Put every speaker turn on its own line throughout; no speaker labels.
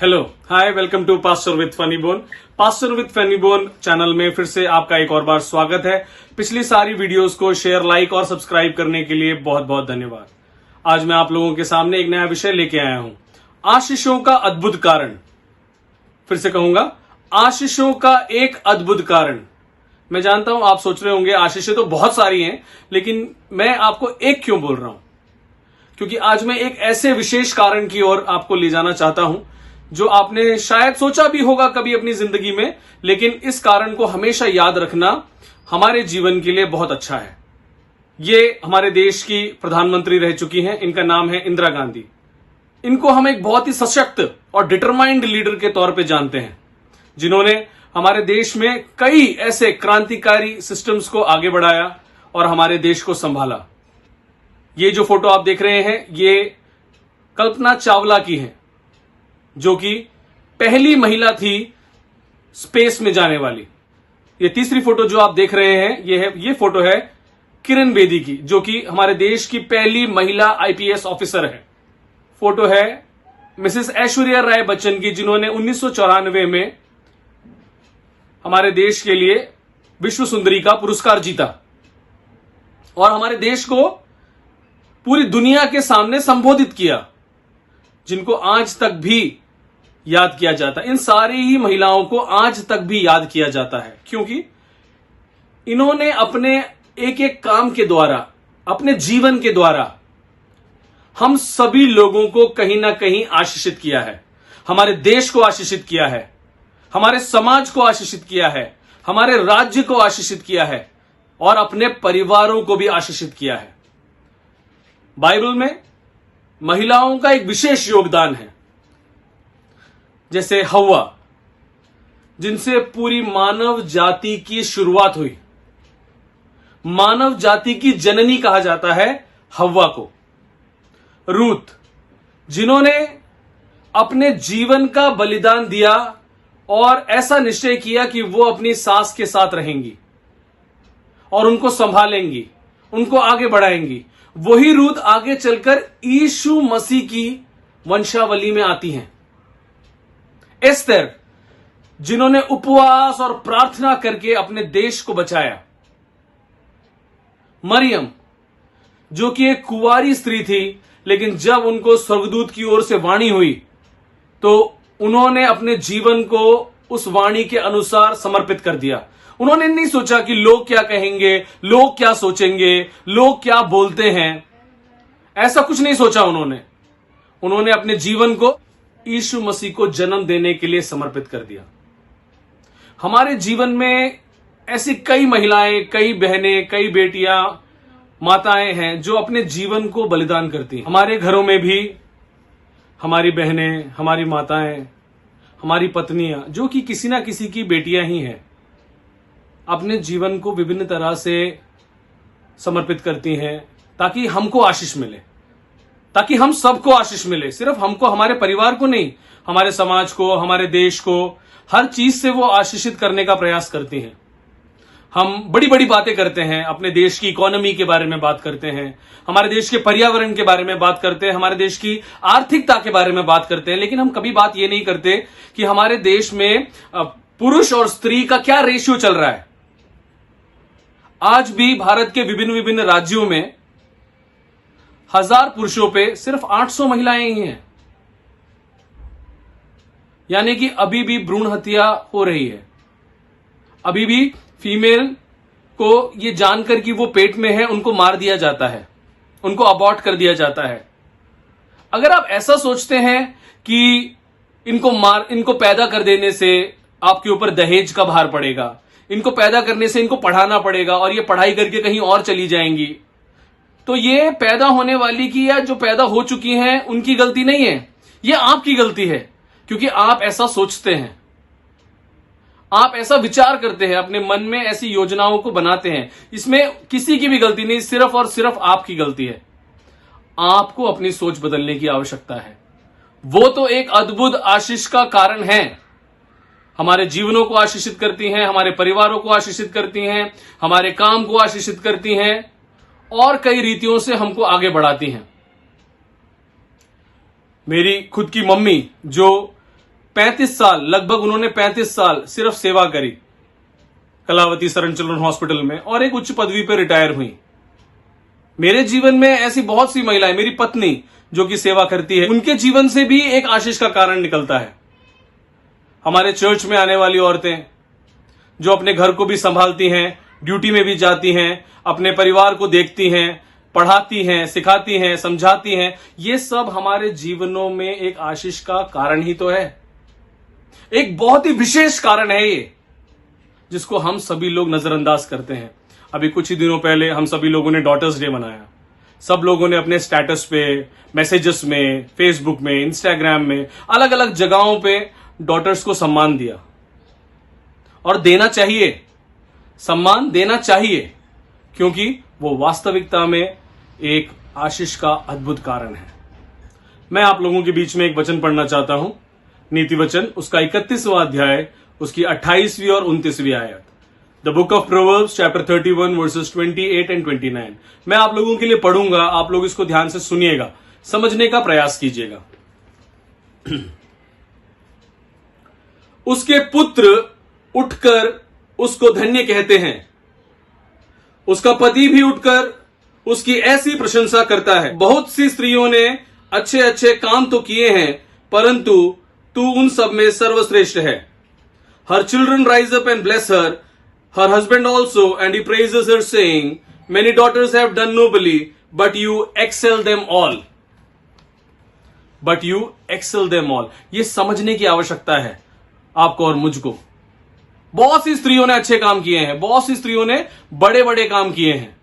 Hello hi welcome to pastor with funny bone. Pastor with funny bone channel में फिर से आपका एक और बार स्वागत है। पिछली सारी वीडियोस को शेयर, लाइक और सब्सक्राइब करने के लिए बहुत बहुत धन्यवाद। आज मैं आप लोगों के सामने एक नया विषय लेके आया हूं, आशीषों का अद्भुत कारण। फिर से कहूंगा, आशीषों का एक अद्भुत कारण। मैं जानता हूं आप सोच रहे होंगे आशीषें तो बहुत सारी हैं, लेकिन मैं आपको एक क्यों बोल रहा हूं, क्योंकि आज मैं एक ऐसे विशेष कारण की ओर आपको ले जाना चाहता हूं जो आपने शायद सोचा भी होगा कभी अपनी जिंदगी में, लेकिन इस कारण को हमेशा याद रखना हमारे जीवन के लिए बहुत अच्छा है। ये हमारे देश की प्रधानमंत्री रह चुकी हैं, इनका नाम है इंदिरा गांधी। इनको हम एक बहुत ही सशक्त और डिटरमाइंड लीडर के तौर पे जानते हैं, जिन्होंने हमारे देश में कई ऐसे क्रांतिकारी सिस्टम्स को आगे बढ़ाया और हमारे देश को संभाला। ये जो फोटो आप देख रहे हैं, ये कल्पना चावला की है, जो कि पहली महिला थी स्पेस में जाने वाली। ये तीसरी फोटो जो आप देख रहे हैं, ये फोटो है किरण बेदी की, जो कि हमारे देश की पहली महिला आईपीएस ऑफिसर है। फोटो है मिसेस ऐश्वर्या राय बच्चन की, जिन्होंने 1994 में हमारे देश के लिए विश्व सुंदरी का पुरस्कार जीता और हमारे देश को पूरी दुनिया के सामने संबोधित किया, जिनको आज तक भी याद किया जाता है। इन सारी ही महिलाओं को आज तक भी याद किया जाता है, क्योंकि इन्होंने अपने एक एक काम के द्वारा, अपने जीवन के द्वारा हम सभी लोगों को कहीं ना कहीं आशीषित किया है। हमारे देश को आशीषित किया है, हमारे समाज को आशीषित किया है, हमारे राज्य को आशीषित किया है और अपने परिवारों को भी आशीषित किया है। बाइबल में महिलाओं का एक विशेष योगदान है, जैसे हव्वा, जिनसे पूरी मानव जाति की शुरुआत हुई। मानव जाति की जननी कहा जाता है हव्वा को। रूत, जिन्होंने अपने जीवन का बलिदान दिया और ऐसा निश्चय किया कि वो अपनी सास के साथ रहेंगी और उनको संभालेंगी, उनको आगे बढ़ाएंगी। वही रूत आगे चलकर यीशु मसीह की वंशावली में आती हैं। एस्तर, जिन्होंने उपवास और प्रार्थना करके अपने देश को बचाया। मरियम, जो कि एक कुंवारी स्त्री थी, लेकिन जब उनको स्वर्गदूत की ओर से वाणी हुई तो उन्होंने अपने जीवन को उस वाणी के अनुसार समर्पित कर दिया। उन्होंने नहीं सोचा कि लोग क्या कहेंगे, लोग क्या सोचेंगे, लोग क्या बोलते हैं, ऐसा कुछ नहीं सोचा उन्होंने अपने जीवन को यीशु मसीह को जन्म देने के लिए समर्पित कर दिया। हमारे जीवन में ऐसी कई महिलाएं, कई बहनें, कई बेटियां, माताएं हैं जो अपने जीवन को बलिदान करती हैं। हमारे घरों में भी हमारी बहनें, हमारी माताएं, हमारी पत्नियां, जो कि किसी ना किसी की बेटियां ही हैं, अपने जीवन को विभिन्न तरह से समर्पित करती हैं ताकि हमको आशीष मिले, ताकि हम सबको आशीष मिले। सिर्फ हमको, हमारे परिवार को नहीं, हमारे समाज को, हमारे देश को, हर चीज से वो आशीषित करने का प्रयास करती हैं। हम बड़ी बड़ी बातें करते हैं, अपने देश की इकोनॉमी के बारे में बात करते हैं, हमारे देश के पर्यावरण के बारे में बात करते हैं, हमारे देश की आर्थिकता के बारे में बात करते हैं, लेकिन हम कभी बात ये नहीं करते कि हमारे देश में पुरुष और स्त्री का क्या रेशियो चल रहा है। आज भी भारत के विभिन्न विभिन्न राज्यों में 1000 पुरुषों पे सिर्फ 800 महिलाएं ही हैं। यानी कि अभी भी भ्रूण हत्या हो रही है। अभी भी फीमेल को ये जानकर कि वो पेट में है, उनको मार दिया जाता है, उनको अबॉर्ट कर दिया जाता है। अगर आप ऐसा सोचते हैं कि इनको पैदा कर देने से आपके ऊपर दहेज का भार पड़ेगा, इनको पैदा करने से इनको पढ़ाना पड़ेगा और ये पढ़ाई करके कहीं और चली जाएंगी, तो ये पैदा होने वाली की या जो पैदा हो चुकी हैं उनकी गलती नहीं है, ये आपकी गलती है, क्योंकि आप ऐसा सोचते हैं, आप ऐसा विचार करते हैं, अपने मन में ऐसी योजनाओं को बनाते हैं। इसमें किसी की भी गलती नहीं, सिर्फ और सिर्फ आपकी गलती है। आपको अपनी सोच बदलने की आवश्यकता है। वो तो एक अद्भुत आशीष का कारण है, हमारे जीवनों को आशीषित करती हैं, हमारे परिवारों को आशीषित करती हैं, हमारे काम को आशीषित करती हैं और कई रीतियों से हमको आगे बढ़ाती हैं। मेरी खुद की मम्मी, जो 35 साल, लगभग उन्होंने 35 साल सिर्फ सेवा करी कलावती सरन चिल्ड्रन हॉस्पिटल में और एक उच्च पदवी पर रिटायर हुई। मेरे जीवन में ऐसी बहुत सी महिलाएं, मेरी पत्नी जो कि सेवा करती है, उनके जीवन से भी एक आशीष का कारण निकलता है। हमारे चर्च में आने वाली औरतें जो अपने घर को भी संभालती हैं, ड्यूटी में भी जाती हैं, अपने परिवार को देखती हैं, पढ़ाती हैं, सिखाती हैं, समझाती हैं, ये सब हमारे जीवनों में एक आशीष का कारण ही तो है। एक बहुत ही विशेष कारण है ये, जिसको हम सभी लोग नजरअंदाज करते हैं। अभी कुछ ही दिनों पहले हम सभी लोगों ने डॉटर्स डे मनाया। सब लोगों ने अपने स्टेटस पे, मैसेजेस में, फेसबुक में, इंस्टाग्राम में, अलग अलग जगहों पे डॉटर्स को सम्मान दिया। और देना चाहिए, सम्मान देना चाहिए, क्योंकि वो वास्तविकता में एक आशीष का अद्भुत कारण है। मैं आप लोगों के बीच में एक वचन पढ़ना चाहता हूं, नीति वचन, उसका 31वां अध्याय, उसकी 28वीं और 29वीं आयत। The book of proverbs chapter 31 versus 28 and 29। मैं आप लोगों के लिए पढ़ूंगा, आप लोग इसको ध्यान से सुनिएगा, समझने का प्रयास कीजिएगा। उसके पुत्र उठकर उसको धन्य कहते हैं, उसका पति भी उठकर उसकी ऐसी प्रशंसा करता है। बहुत सी स्त्रियों ने अच्छे अच्छे काम तो किए हैं, परंतु तू उन सब में सर्वश्रेष्ठ है। Her children rise up and bless her, her husband also, and he praises her, saying, many daughters have done nobly, but you excel them all. But you excel them all. ये समझने की आवश्यकता है आपको और मुझको। बहुत सी स्त्रियों ने अच्छे काम किए हैं, बहुत सी स्त्रियों ने बड़े बड़े काम किए हैं।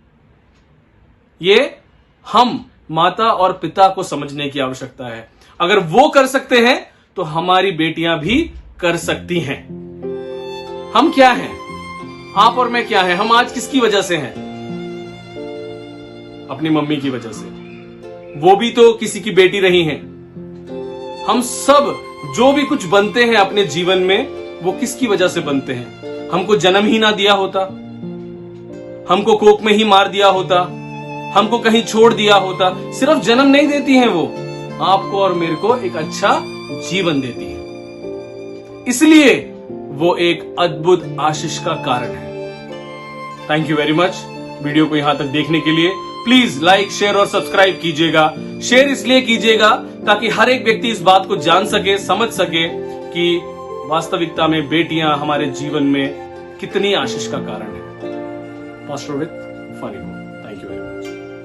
ये हम माता और पिता को समझने की आवश्यकता है। अगर वो कर सकते हैं तो हमारी बेटियां भी कर सकती हैं। हम क्या हैं? आप और मैं क्या है? हम आज किसकी वजह से हैं? अपनी मम्मी की वजह से। वो भी तो किसी की बेटी रही हैं। हम सब जो भी कुछ बनते हैं अपने जीवन में, वो किसकी वजह से बनते हैं? हमको जन्म ही ना दिया होता, हमको कोख में ही मार दिया होता, हमको कहीं छोड़ दिया होता। सिर्फ जन्म नहीं देती हैं, वो आपको और मेरे को एक अच्छा जीवन देती है, इसलिए वो एक अद्भुत आशीष का कारण है। Thank you very much video को यहां तक देखने के लिए। प्लीज लाइक, शेयर और सब्सक्राइब कीजिएगा। शेयर इसलिए कीजिएगा ताकि हर एक व्यक्ति इस बात को जान सके, समझ सके कि वास्तविकता में बेटियां हमारे जीवन में कितनी आशीष का कारण है। Pastor with funny bone. Thank you very much.